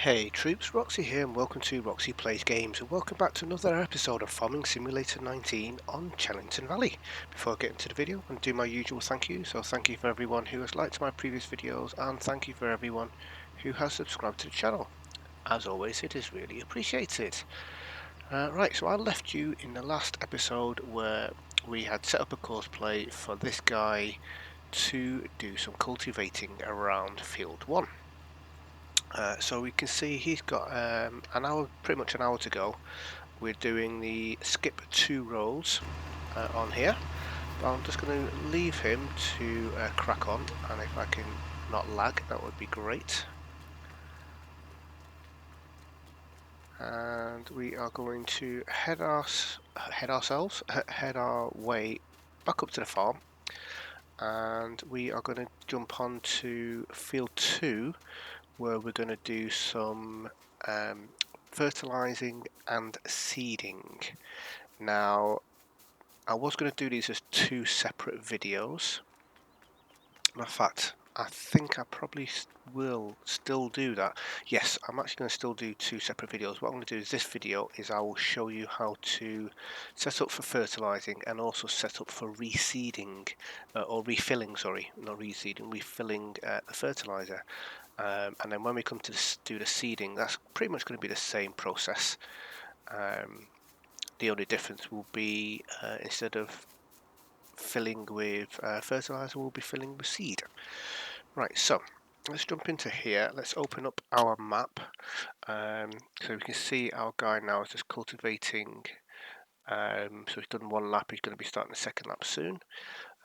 Hey troops, Roxee here and welcome to Roxee Plays Games and welcome back to another episode of Farming Simulator 19 on Chellington Valley. Before I get into the video and do my usual thank you, so thank you for everyone who has liked my previous videos and thank you for everyone who has subscribed to the channel. As always, it is really appreciated. Right, so I left you in the last episode where we had set up a courseplay for this guy to do some cultivating around field 1. So we can see he's got an hour, pretty much an hour to go. We're doing the skip 2 rows on here. But I'm just going to leave him to crack on, and if I can not lag, that would be great. And we are going to head our way back up to the farm, and we are going to jump on to field 2, where we're going to do some fertilizing and seeding. Now, I was going to do these as 2 separate videos. In fact, I think I probably will still do that. Yes, I'm actually going to still do 2 separate videos. What I'm going to do is this video is I will show you how to set up for fertilizing and also set up for reseeding or refilling, sorry, not reseeding, refilling the fertilizer. And then when we come to do the seeding, that's pretty much going to be the same process. The only difference will be instead of filling with fertilizer, we'll be filling with seed. Right, so let's jump into here. Let's open up our map. So we can see our guy now is just cultivating. So he's done 1 lap, he's going to be starting the 2nd lap soon.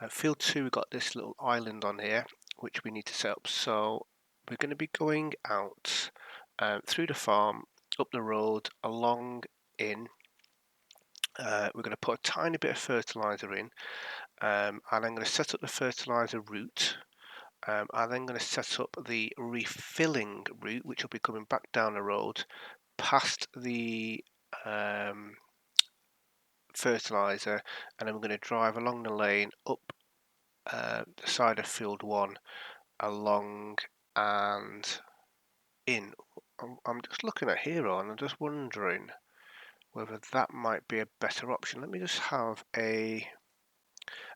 Field 2, we've got this little island on here, which we need to set up. So we're going to be going out through the farm, up the road, along in. We're going to put a tiny bit of fertilizer in, and I'm going to set up the fertilizer route. I'm then going to set up the refilling route, which will be coming back down the road past the fertilizer, and then we're going to drive along the lane up the side of field 1, along and in. I'm just looking at Hero and I'm just wondering whether that might be a better option. Let me just have a...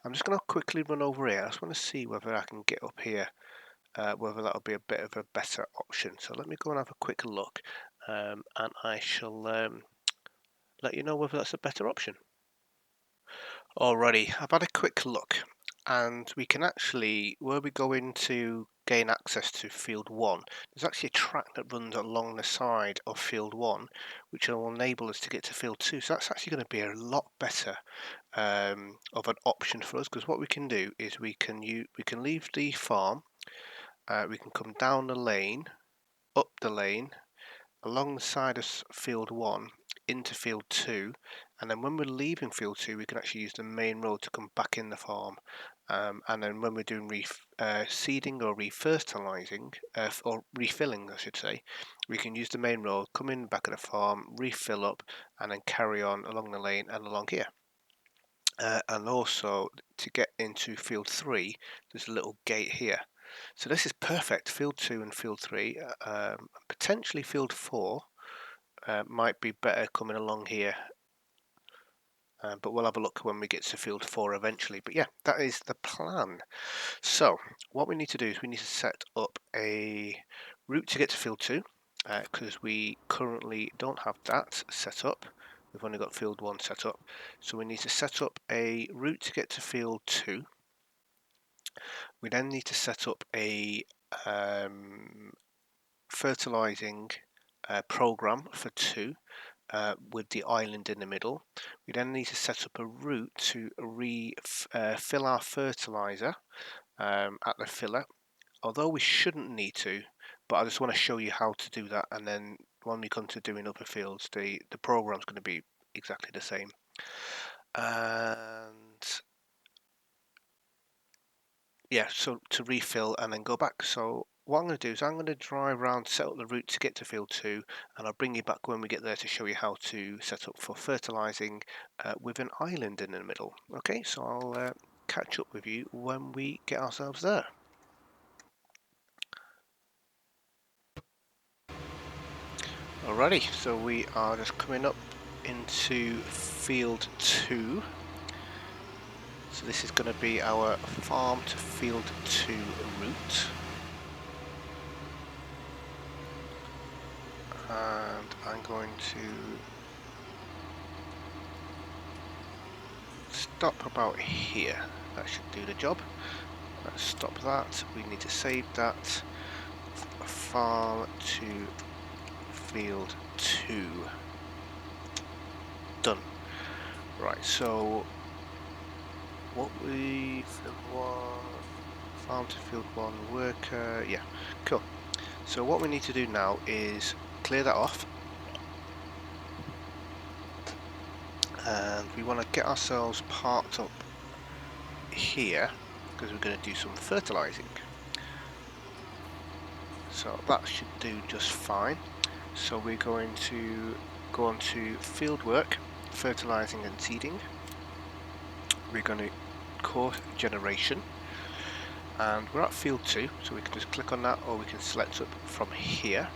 I'm just going to quickly run over here. I just want to see whether I can get up here, whether that'll be a bit of a better option. So let me go and have a quick look, and I shall let you know whether that's a better option. Alrighty, I've had a quick look, and we can actually, where we go in to gain access to field 1, there's actually a track that runs along the side of field 1, which will enable us to get to field 2. So that's actually going to be a lot better of an option for us, because what we can do is we can leave the farm, we can come down the lane, up the lane, along the side of field 1 into field 2, and then when we're leaving field 2 we can actually use the main road to come back in the farm, and then when we're doing seeding or refertilizing or refilling I should say, we can use the main road, come in back of the farm, refill up, and then carry on along the lane and along here. And also to get into field 3 there's a little gate here. So this is perfect. Field 2 and field 3, potentially field 4 might be better coming along here, but we'll have a look when we get to field 4 eventually. But yeah, that is the plan. So what we need to do is we need to set up a route to get to field 2, because we currently don't have that set up. We've only got field 1 set up, so we need to set up a route to get to field 2. We then need to set up a fertilizing program for 2, with the island in the middle. We then need to set up a route to fill our fertilizer at the filler, although we shouldn't need to, but I just want to show you how to do that, and then when we come to doing other fields the program's going to be exactly the same. And yeah, so to refill and then go back. So what I'm going to do is I'm going to drive around, set up the route to get to field 2, and I'll bring you back when we get there to show you how to set up for fertilizing with an island in the middle. Okay, so I'll catch up with you when we get ourselves there. Alrighty, so we are just coming up into field 2. So this is going to be our farm to field 2 route. And I'm going to stop about here. That should do the job. Let's stop that. We need to save that. Farm to field 2. Done. Right, so what we field 1, farm to field 1 worker, yeah, cool. So what we need to do now is clear that off, and we want to get ourselves parked up here because we're going to do some fertilizing. So that should do just fine. So we're going to go on to field work, fertilizing and seeding. We're going to course generation, and we're at field 2, so we can just click on that, or we can select up from here.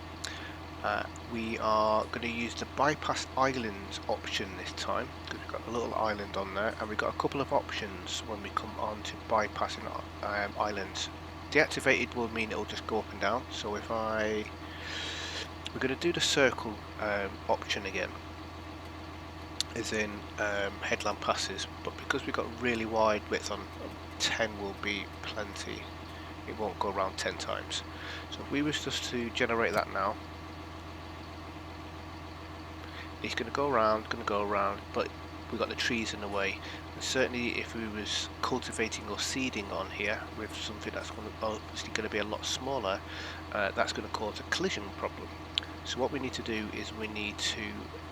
We are going to use the bypass islands option this time, because we've got a little island on there, and we've got a couple of options when we come on to bypassing islands. Deactivated will mean it will just go up and down, so if we're going to do the circle option again, as in headland passes, but because we've got really wide width on, 10 will be plenty, it won't go around 10 times. So if we was just to generate that now, it's going to go around, but we've got the trees in the way. And certainly if we was cultivating or seeding on here with something that's obviously going to be a lot smaller, that's going to cause a collision problem. So what we need to do is we need to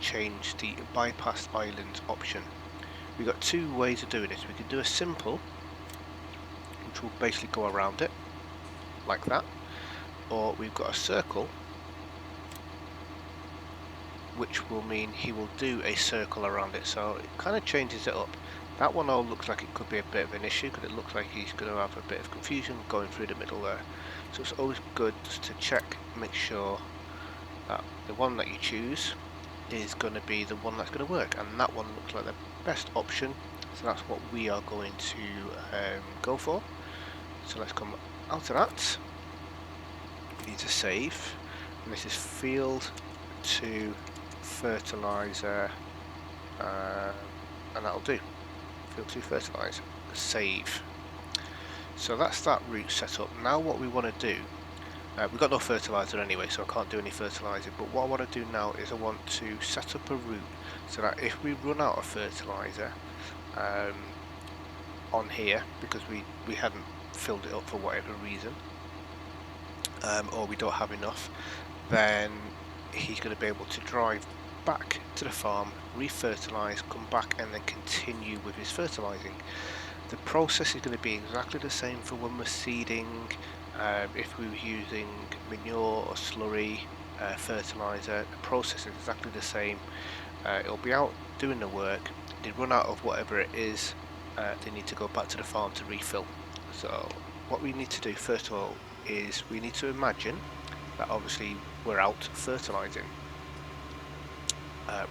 change the bypass island option. We've got two ways of doing this. We can do a simple, which will basically go around it, like that, or we've got a circle, which will mean he will do a circle around it, so it kind of changes it up. That one all looks like it could be a bit of an issue, because it looks like he's going to have a bit of confusion going through the middle there. So it's always good just to check, make sure that the one that you choose is going to be the one that's going to work, and that one looks like the best option, so that's what we are going to go for. So let's come out of that. We need to save, and this is field to fertilizer, and that'll do. Field to fertilizer, save. So that's that route set up. Now what we want to do, we've got no fertilizer anyway, so I can't do any fertilizing, but what I want to do now is I want to set up a route so that if we run out of fertilizer on here, because we hadn't filled it up for whatever reason, or we don't have enough, then he's going to be able to drive back to the farm, re-fertilise, come back and then continue with his fertilising. The process is going to be exactly the same for when we're seeding. If we were using manure or slurry fertiliser, the process is exactly the same. It'll be out doing the work, they run out of whatever it is, they need to go back to the farm to refill. So what we need to do first of all is we need to imagine that obviously we're out fertilising.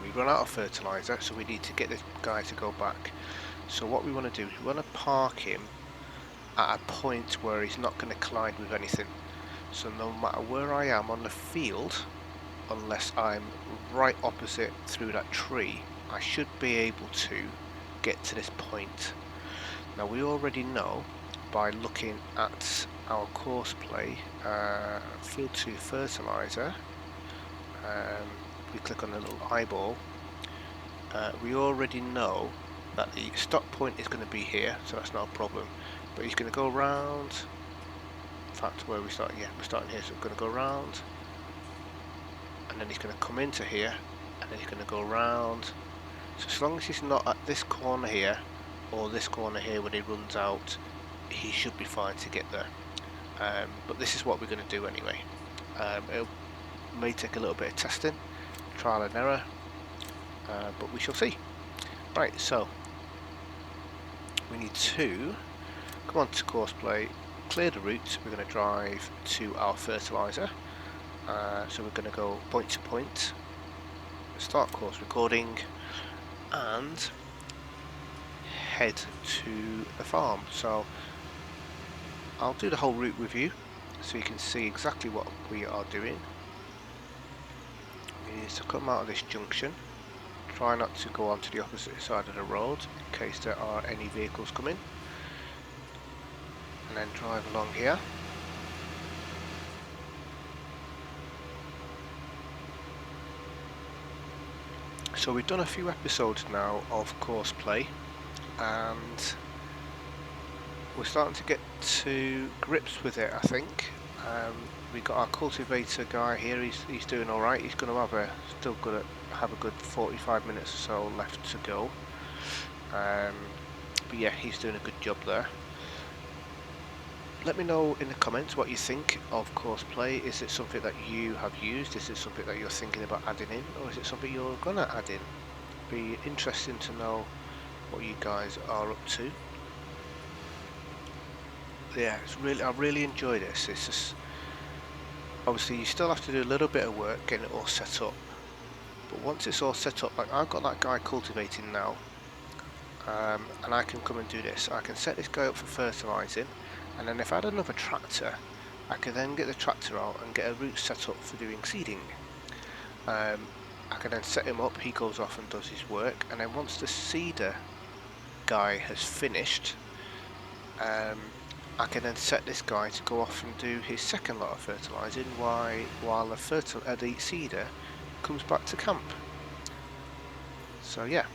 We run out of fertiliser, so we need to get this guy to go back. So what we want to do is we want to park him at a point where he's not going to collide with anything. So no matter where I am on the field, unless I'm right opposite through that tree, I should be able to get to this point. Now we already know by looking at our Courseplay, field 2 fertiliser, we click on the little eyeball, we already know that the stop point is going to be here, so that's not a problem, but he's going to go around. In fact, where we start, yeah, we're starting here, so we're going to go around, and then he's going to come into here, and then he's going to go around. So as long as he's not at this corner here or this corner here when he runs out, he should be fine to get there. But this is what we're going to do anyway. It may take a little bit of testing, trial and error, but we shall see. Right, so we need to come on to Courseplay, clear the route. We're going to drive to our fertiliser, So we're going to go point to point, start course recording, and head to the farm. So I'll do the whole route with you so you can see exactly what we are doing. We need to come out of this junction, try not to go onto the opposite side of the road in case there are any vehicles coming, and then drive along here. So we've done a few episodes now of Courseplay, and we're starting to get to grips with it, I think. We got our cultivator guy here. He's doing all right. He's going to have a good 45 minutes or so left to go. But yeah, he's doing a good job there. Let me know in the comments what you think of Courseplay. Is it something that you have used? Is it something that you're thinking about adding in, or is it something you're gonna add in? Be interesting to know what you guys are up to. Yeah, I really enjoy this. It's just, obviously you still have to do a little bit of work getting it all set up, but once it's all set up, like I've got that guy cultivating now, and I can come and do this. I can set this guy up for fertilizing, and then if I had another tractor, I could then get the tractor out and get a route set up for doing seeding. I can then set him up, he goes off and does his work, and then once the seeder guy has finished, I can then set this guy to go off and do his second lot of fertilising while the seeder comes back to camp. So yeah,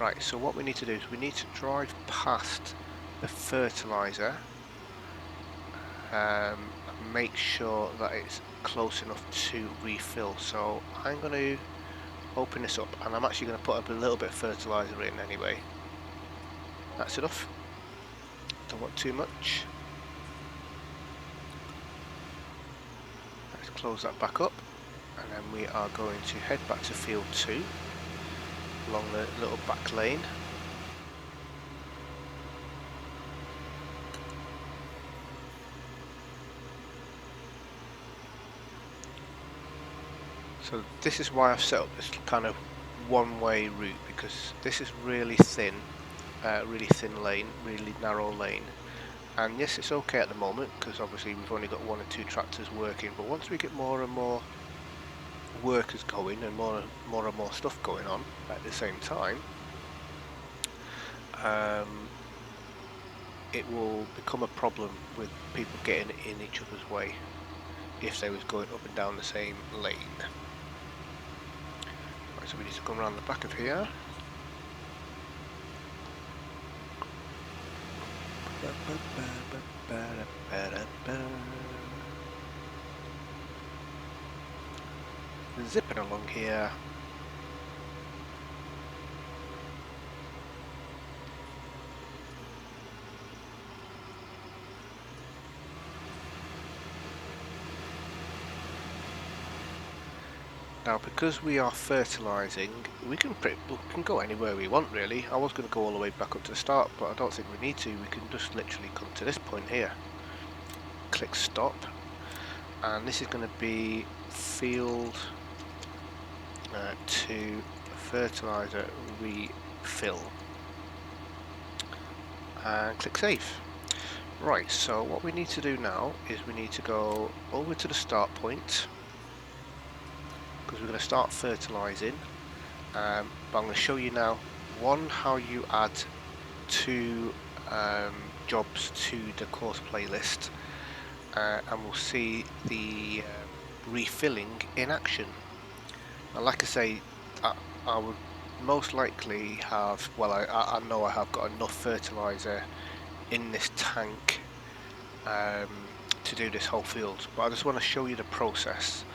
right, so what we need to do is we need to drive past the fertiliser, make sure that it's close enough to refill. So I'm going to open this up, and I'm actually going to put up a little bit of fertiliser in anyway. That's enough. Don't want too much. Let's close that back up, and then we are going to head back to field 2 along the little back lane. So this is why I've set up this kind of one-way route, because this is really thin lane, really narrow lane. And yes, it's okay at the moment because obviously we've only got 1 or 2 tractors working, but once we get more and more workers going and more and more stuff going on at the same time, it will become a problem with people getting in each other's way if they was going up and down the same lane. Right, so we need to come around the back of here. Zipping along here. Now, because we are fertilising, we can go anywhere we want really. I was going to go all the way back up to the start, but I don't think we need to. We can just literally come to this point here. Click stop, and this is going to be field 2 fertiliser refill. And click save. Right, so what we need to do now is we need to go over to the start point, because we're going to start fertilising, but I'm going to show you now how you add 2 jobs to the course playlist, and we'll see the refilling in action. And like I say, I would most likely have, well, I know I have got enough fertiliser in this tank to do this whole field, but I just want to show you the process.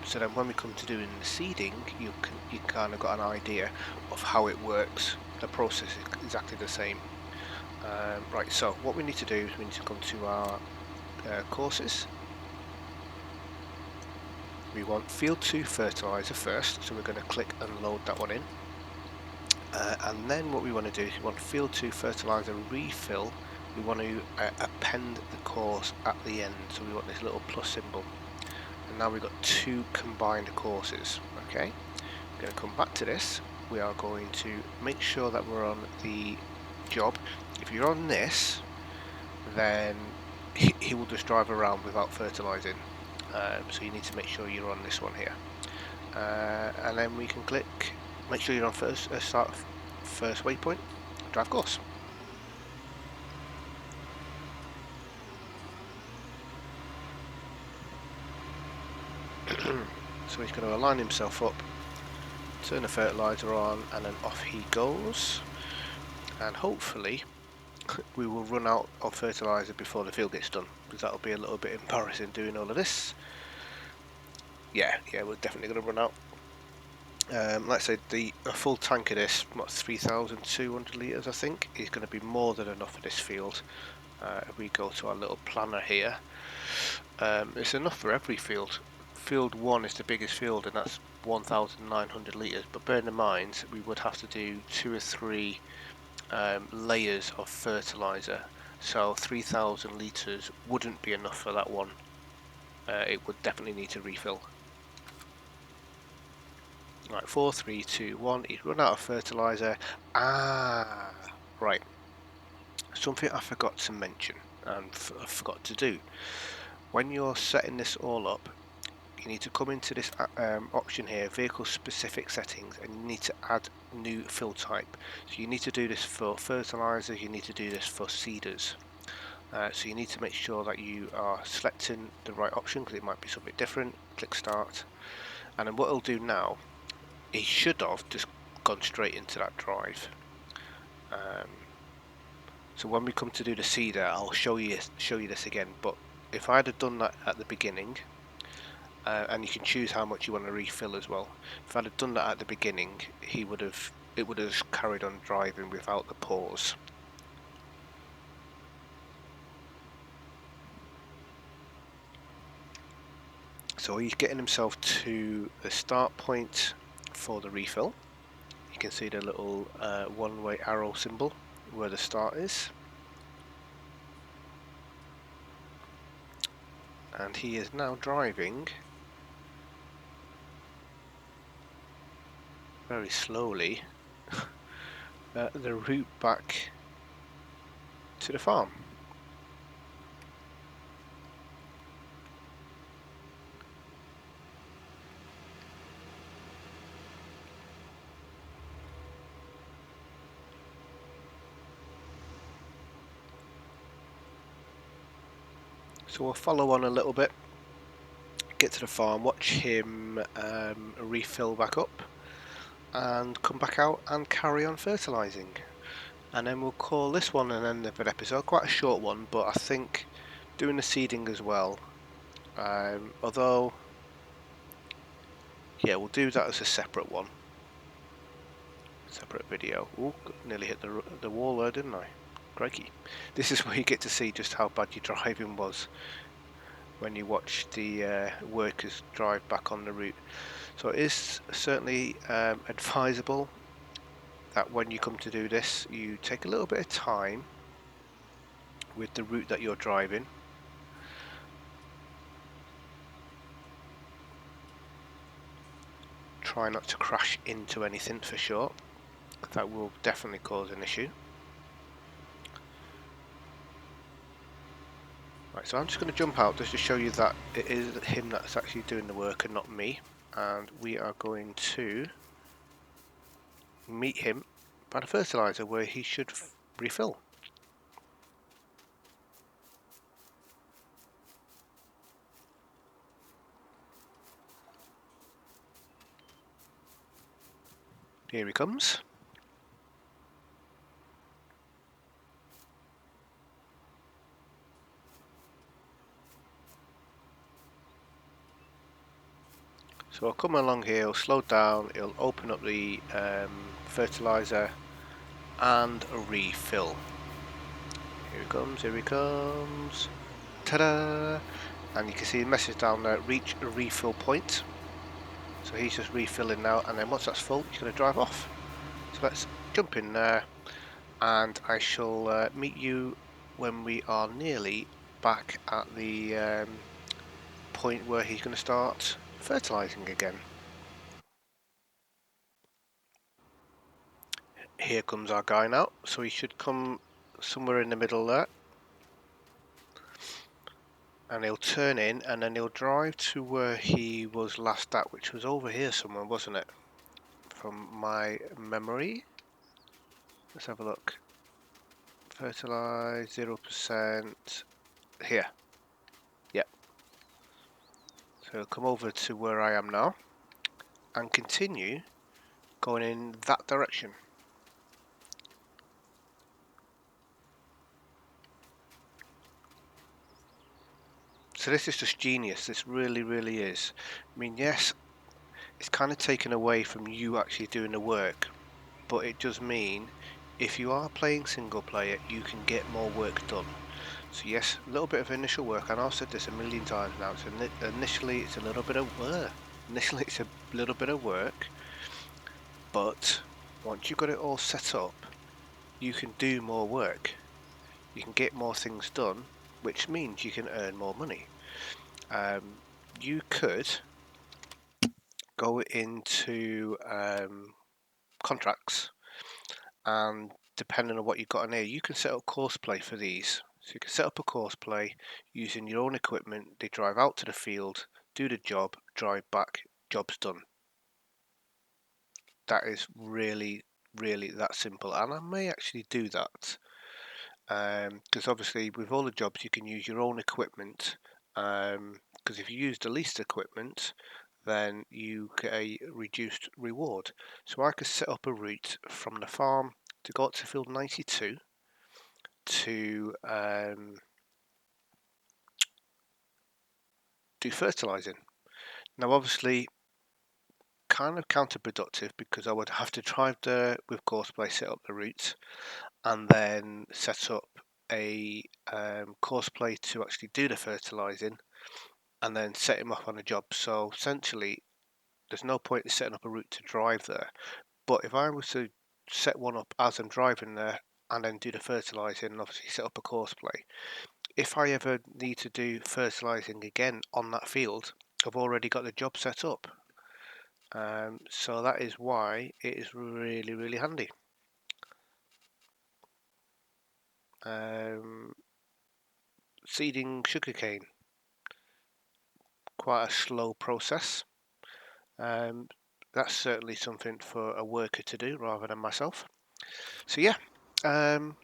So then when we come to doing the seeding, you kind of got an idea of how it works. The process is exactly the same. Right, so what we need to do is we need to come to our courses. We want field 2 fertiliser first, so we're going to click and load that one in. And then what we want to do is we want field 2 fertiliser refill. We want to append the course at the end, so we want this little plus symbol. and now we've got 2 combined courses. Okay, we're going to come back to this. We are going to make sure that we're on the job. If you're on this, then he will just drive around without fertilizing, so you need to make sure you're on this one here, and then we can click, make sure you're on start first waypoint, drive course. So he's going to align himself up, turn the fertilizer on, and then off he goes, and hopefully we will run out of fertilizer before the field gets done, because that'll be a little bit embarrassing doing all of this. Yeah, we're definitely going to run out. Like I said, a full tank of this, what, 3,200 litres I think, is going to be more than enough for this field. If we go to our little planner here, it's enough for every field. Field 1 is the biggest field, and that's 1,900 litres, but bear in mind we would have to do 2 or 3 layers of fertiliser, so 3,000 litres wouldn't be enough for that one. It would definitely need to refill. Right, 4, 3, 2, 1. He's run out of fertiliser. Right. Something I forgot to mention and I forgot to do. When you're setting this all up, you need to come into this option here, vehicle specific settings, and you need to add new fill type. So you need to do this for fertilizers, you need to do this for seeders. So you need to make sure that you are selecting the right option, because it might be something different. Click start, and then what it'll do now, it should have just gone straight into that drive. So when we come to do the seeder, I'll show you this again, but if I'd have done that at the beginning, and you can choose how much you want to refill as well. If I'd have done that at the beginning, it would have carried on driving without the pause. So he's getting himself to the start point for the refill. You can see the little one-way arrow symbol where the start is. And he is now driving very slowly the route back to the farm. So we'll follow on a little bit, get to the farm, watch him refill back up, and come back out and carry on fertilising. And then we'll call this one an end of an episode. Quite a short one, but I think doing the seeding as well. Although, yeah, we'll do that as a separate one, separate video. Ooh, nearly hit the wall there, didn't I? Crikey. This is where you get to see just how bad your driving was when you watch the workers drive back on the route. So it is certainly advisable that when you come to do this, you take a little bit of time with the route that you're driving. Try not to crash into anything for sure. That will definitely cause an issue. Right, so I'm just going to jump out just to show you that it is him that's actually doing the work and not me. And we are going to meet him by the fertiliser where he should refill. Here he comes. So I'll come along here, he'll slow down, he'll open up the fertiliser and refill. Here he comes, here he comes. Ta-da! And you can see the message down there, reach a refill point. So he's just refilling now, and then once that's full, he's going to drive off. So let's jump in there, and I shall meet you when we are nearly back at the point where he's going to start fertilizing again. Here comes our guy now, so he should come somewhere in the middle there. And he'll turn in and then he'll drive to where he was last at, which was over here somewhere, wasn't it? From my memory. Let's have a look. Fertilize 0% here. Yep. So he'll come over to where I am now and continue going in that direction. So this is just genius. This really is. I mean, yes, it's kind of taken away from you actually doing the work, but it does mean if you are playing single player, you can get more work done. So yes, a little bit of initial work. I know I've said this a million times now. So initially, it's a little bit of work. But once you've got it all set up, you can do more work. You can get more things done, which means you can earn more money. You could go into contracts, and depending on what you've got in here, you can set up Courseplay for these. So you can set up a Courseplay using your own equipment. They drive out to the field, do the job, drive back, job's done. That is really that simple, and I may actually do that because obviously with all the jobs you can use your own equipment, because if you use the leased equipment then you get a reduced reward. So I could set up a route from the farm to go up to field 92 to do fertilizing. Now obviously kind of counterproductive because I would have to drive there with Courseplay, set up the route, and then set up a Courseplay to actually do the fertilizing, and then set him up on a job. So essentially, there's no point in setting up a route to drive there. But if I was to set one up as I'm driving there and then do the fertilizing and obviously set up a Courseplay, if I ever need to do fertilizing again on that field, I've already got the job set up. So that is why it is really handy. Seeding sugarcane, quite a slow process. That's certainly something for a worker to do rather than myself. So yeah, so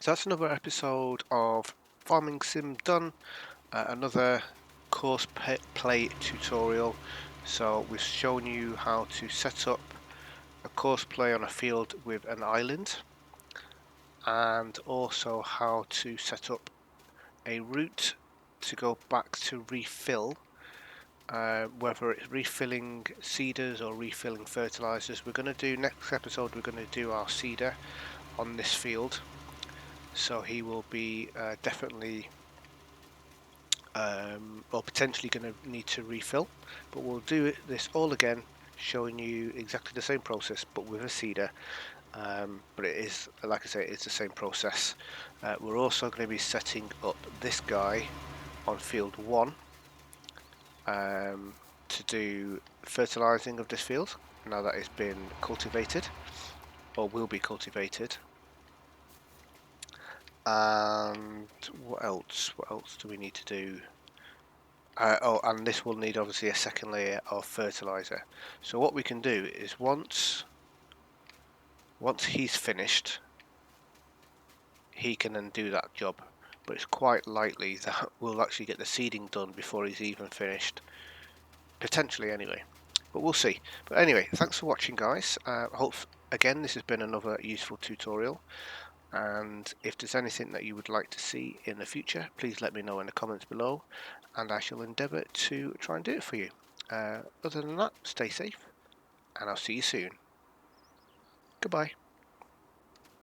that's another episode of Farming Sim done. Another Courseplay tutorial. So we've shown you how to set up a Courseplay on a field with an island, and also how to set up a route to go back to refill, whether it's refilling seeders or refilling fertilizers. We're going to do next episode, we're going to do our seeder on this field, so he will be definitely or potentially going to need to refill, but we'll do this all again, showing you exactly the same process but with a seeder. But it is, like I say, it's the same process. We're also going to be setting up this guy on field 1 to do fertilizing of this field now that it's been cultivated or will be cultivated. And what else do we need to do? Oh, and this will need obviously a second layer of fertilizer. So what we can do is once he's finished, he can then do that job, but it's quite likely that we'll actually get the seeding done before he's even finished, potentially anyway, but we'll see. But anyway, thanks for watching, guys. Hope again this has been another useful tutorial, and if there's anything that you would like to see in the future, please let me know in the comments below, and I shall endeavour to try and do it for you. Other than that, stay safe, and I'll see you soon. Goodbye.